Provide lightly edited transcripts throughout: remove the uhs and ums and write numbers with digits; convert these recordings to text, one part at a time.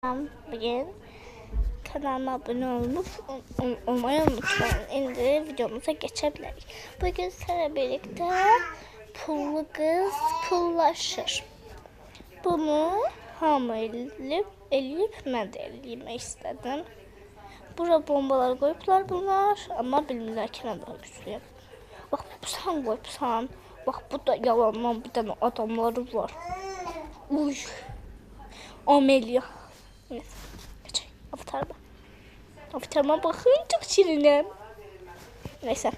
Bugün kanalıma abone olmayı unutmayın. Şimdi videomuza geçebiliriz. Bugün sizlerle birlikte pullu kız pullaşır. Bunu hamı eləyib mən də eləymək istedim. Bura bombalar koyublar bunlar, amma bilmirlər ki mən daha güclüyüm. Bax, sən koyubsan. Bax, bu da yalandan bir dənə adamları var. Uy. Amelia. Neyse. Geçelim. Avatarıma. Avatarıma bakın. Çok şirinim. Neyse.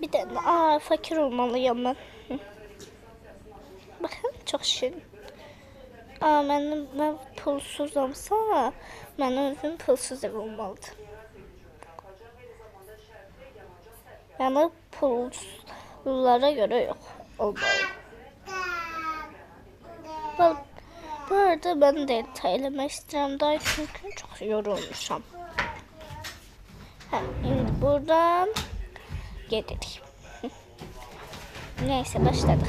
Bir tane. Fakir olmalıyım ben. Bakın. Çok şirin. Ben pulsuzamsa mənim özüm pulsuz ev olmalıdır. Yani pullara göre yok. Olmalı. Bu arada ben de eləmək istəyirəm daha çünkü çok yorulmuşam. Şimdi buradan gedirik. Neyse başladık.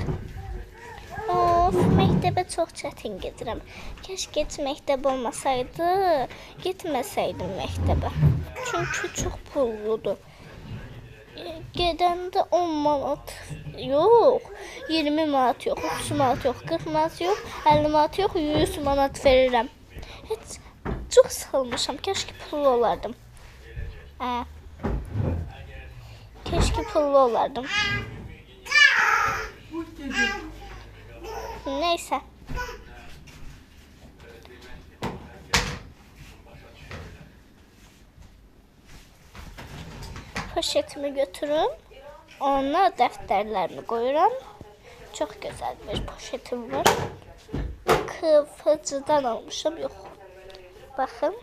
Of, məktəbə çox çətin gedirəm. Keşke məktəb olmasaydı, gitmeseydim məktəbə. Çünkü çok pulludur. Gedəndə 10 manat yok, 20 manat yok, 30 manat yok, 40 manat yok, 50 manat yok, 100 manat verirəm. Heç çox sıxılmışam. Keşke pullu olardım. Keşke pullu olardım. Neyse. Poşetimi götürün. Ona dəftərlərimi qoyuram. Çok güzel bir poşetim var. Kıvırcıdan almışım. Yok. Bakın.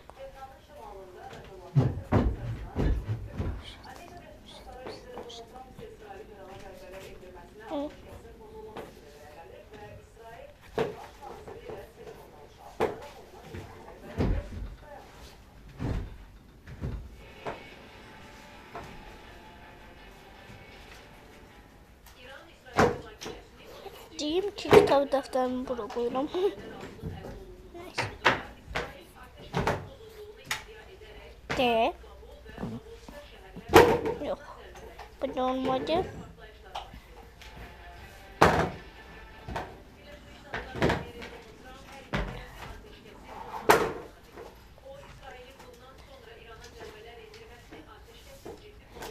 Diyeyim ki kitap defterimi buraya koyuyorum. De. Yok. Bu da olmadı.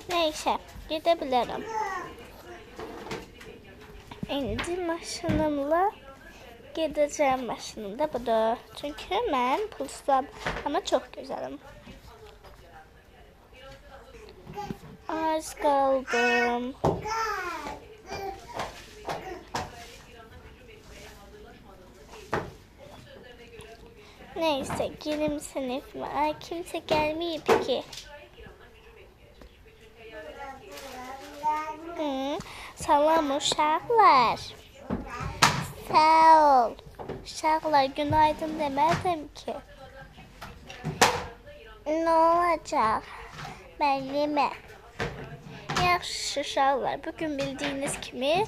Neyse. Gidebilirim. Şimdi maşınımla gideceğim maşınımda bu da. Çünkü ben pulsuzam ama çok güzelim. Az kaldım. Neyse girim sınıfıma. Kimse gelmeyip ki. Salam uşaqlar. Sağ ol. Uşaqlar günaydın demədim ki. Ne olacak? Müəllimə. Yaxşı uşaqlar. Bugün bildiğiniz kimi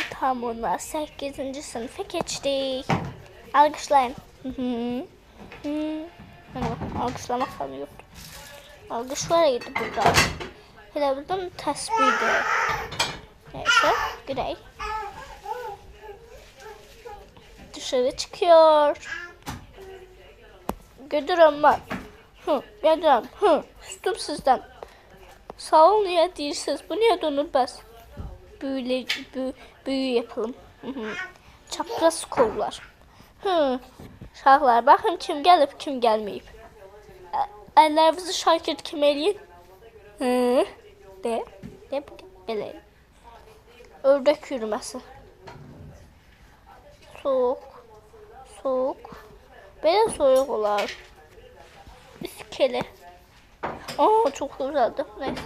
tamına 8. sınıfa geçtik. Alqışlayın. Alqışlamaq falan yoktu. Alqış var idi burada. Hele buradan təsbihdi. Neyse, girək. Dışarı çıkıyor. Gedirəm ben. Gedirəm. Üstüm sizden. Sağ ol, niye deyirsiniz? Bu niye donur bəs? Büyü yapalım. Çapraz kollar. Uşaqlar, baxın kim gəlib, kim gəlməyib. Əllərinizi şakird kimi eləyin. De belə. Ördək yürüməsi. Soğuk. Belə soğuk olar. İskele. Çok güzeldi. Neyse.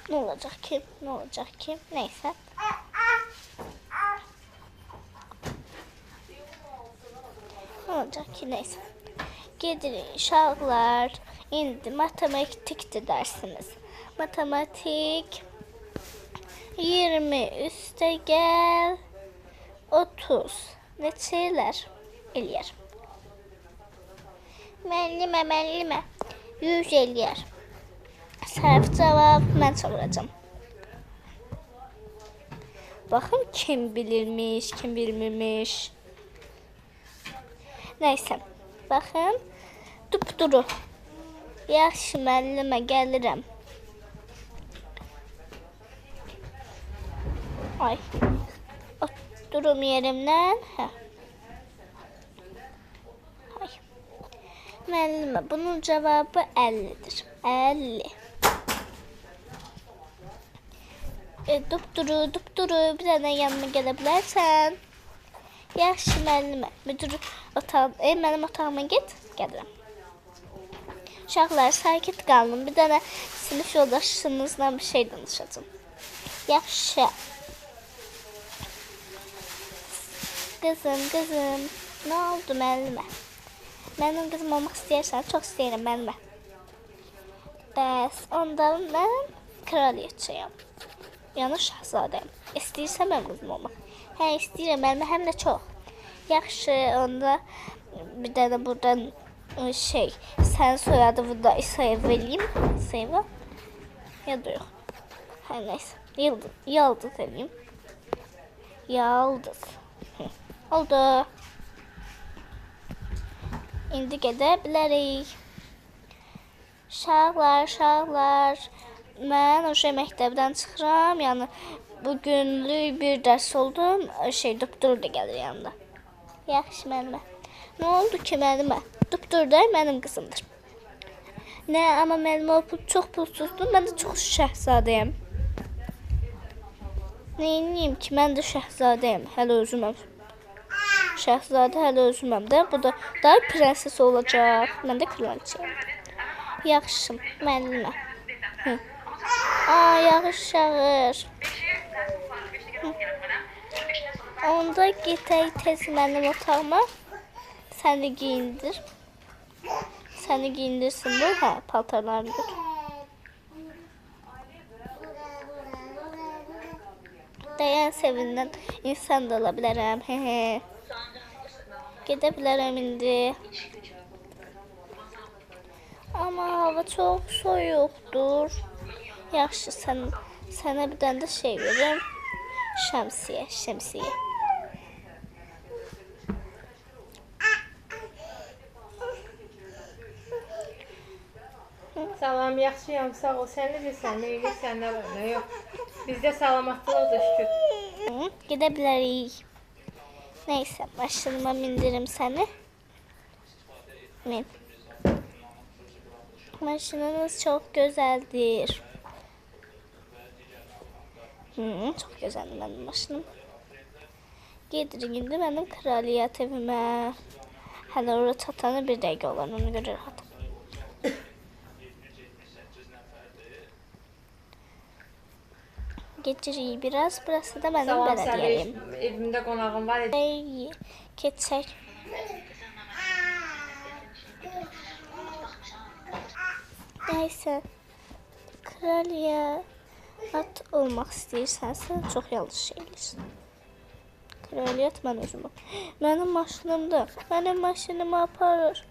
Ne olacak ki? Ne olacak ki? Neyse. Ne olacak ki? Neyse. Gedirin uşaqlar. İndi matematikdir dersimiz. Matematik 20 üstə gəl 30 neçə eləyər? Müəllimə 100 eləyər. Səhv cavab mən çağıracağam. Baxın kim bilirmiş, kim bilmirmiş. Nəysə, baxın dupduru. Yaxşı müəllimə gəlirəm. Ay, oturum yerimdən. Ay. Müəllimə, bunun cavabı 50'dir. 50. Dupduru, bir dənə yanıma gələ bilərsən. Yaxşı müəllimə, müdür mənim otağıma get, gəlirəm. Uşaqlar, sakit qalın. Bir dənə sinif yoldaşınızla bir şey danışacağım. Yaxşı. Qızım, nə oldu müəllimə? Mənim qızım olmaq istəyirsən, çox istəyirəm müəllimə. Bəs onda mən kraliçəyəm. Yəni şahzadəyəm. İstəyirsən mənim qızım olmaq? Hə, istəyirəm müəllimə, həm də çox. Yaxşı, onda bir dənə buradan sənin soyadını da İsayev eləyim. İsayeva? Ya da yox. Hə, nəysə. Yaldız eləyim. Yaldız. Oldu. İndi gedə bilərik. Uşaqlar. Mən məktəbdən çıxıram. Yəni, bugünlük bir dərs oldum. Dupdur da gəlir yanında. Yaxşı müəllimə. Nə oldu ki müəllimə? Dupdur da mənim qızımdır. Nə, amma müəllimə o çox pulsuzdur. Mən də çox şəhzadəyəm. Neyiniyim ki, mən də şəhzadəyəm. Hələ özüməm. Şəhzadə hələ özüməm də. Bu da daha prenses olacaq. Mən də kraliçəyəm. Yaxşı, müəllimə. Yağış. Onda getək tez mənim otağıma. Səni giyindir. Səni giyindirsin bu. Hə, paltarlarını götür. Dayan sevindən insan da ola bilərəm. Gedə bilərəm indi. Amma hava çox soyuqdur. Yaxşı, sənə bir dənə də şey verim. Şəmsiyə. Salam, yaxşıyam, sağ ol. Sən necəsən, nə edirsən, nə var, nə yox. Bizdə salamatlıq da şükür. Gedə bilərik. Nəysə, maşınıma mindirim səni. Min. Maşınınız çox gözəldir. Çox gözəldir mənim maşınım. Gedirik indi mənim kraliyyət evimə. Hələ oraya çatana bir dəqiqə olar, ona görə rahat. Gecirik biraz. Burası da mənim bələdiyyəyim. Salam, Səbiş. Evimdə qonağım var. Keçək. Nəysə. Kraliyyət olmaq istəyirsənsə, çox yanlış şey eləyirsən. Kraliyyət mən özüməm. Mənim maşınımdır. Mənim maşınımı aparır.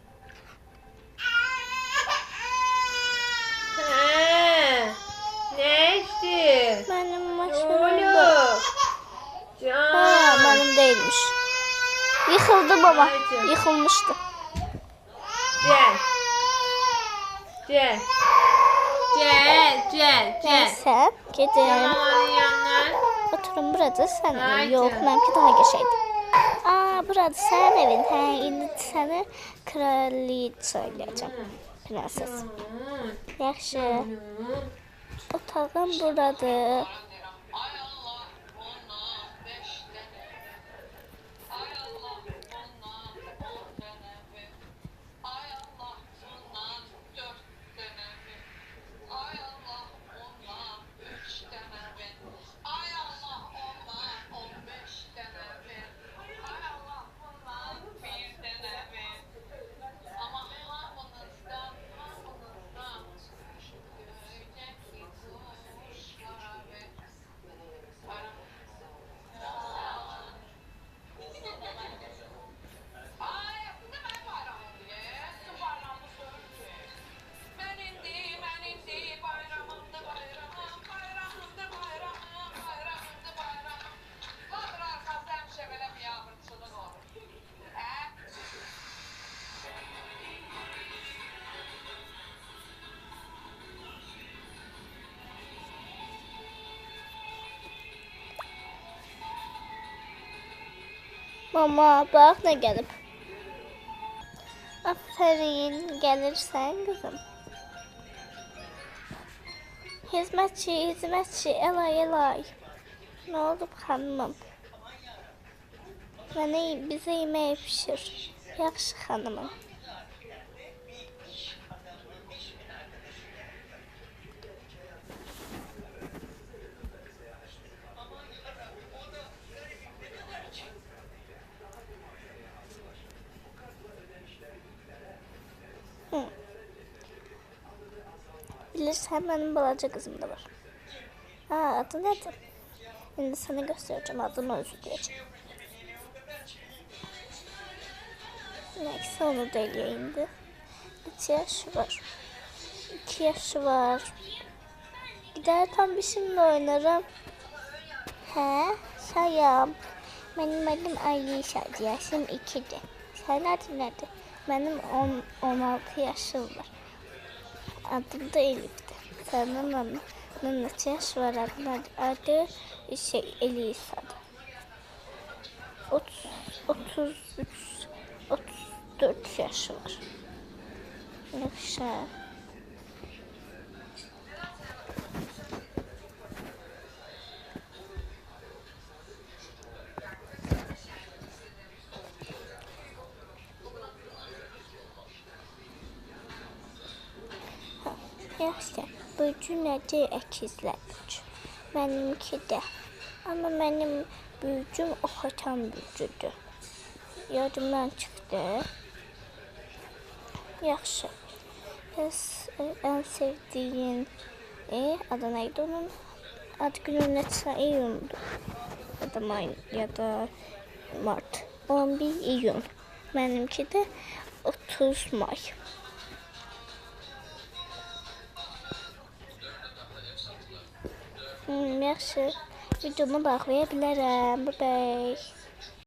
Nə işdir? Mənim maşınımdır. Mənim deyilmiş. Yıxıldı baba. Yıxılmışdı. Gəl. Nəysə, gedim. Oturun burada sən evin. Yox, mənimki daha qəşəkdir. Burada sən evin. Hə, indi səni kraliçə eləyəcəm. Prenses. Yaxşı. Otağım buradadır. Mama, bax nə gəlib. Aferin, gəlirsən qızım. Hizmetçi, elay. Ne oldu xanımım? Bize yemeği pişir. Yaxşı xanımım. Bilirsən, mənim balaca qızım da var. Adı nədir? İndi sənə göstərəcəm, adını özü deyəcəm. Neyse, onu da eləyək indi. 2 yaşı var. 2 yaşı var. Gider tam bizimle oynarım. Sayam. Benim adım Ayşe, yaşım 2'dir. Sen adın nedir? Benim 16 yaşım var. Adım da Elif'tir. Senin anın neçə yaş var? Adı Elisa'dır. 34 yaşı var. Yaxşı. Yaxşı. Bugün nədir? Əkizlər gücü. Mənimki də. Amma mənim büyücüm ox atan büyücüdür. Yadımdan çıxdı. Yaxşı. En sevdiğin adı neydi onun? Adı günü neçə iyundu? Ya da may ya da mart. 11 iyun. Benimki de 30 may. Yaxşı. Videomu bağlaya bilərəm. Bye bye.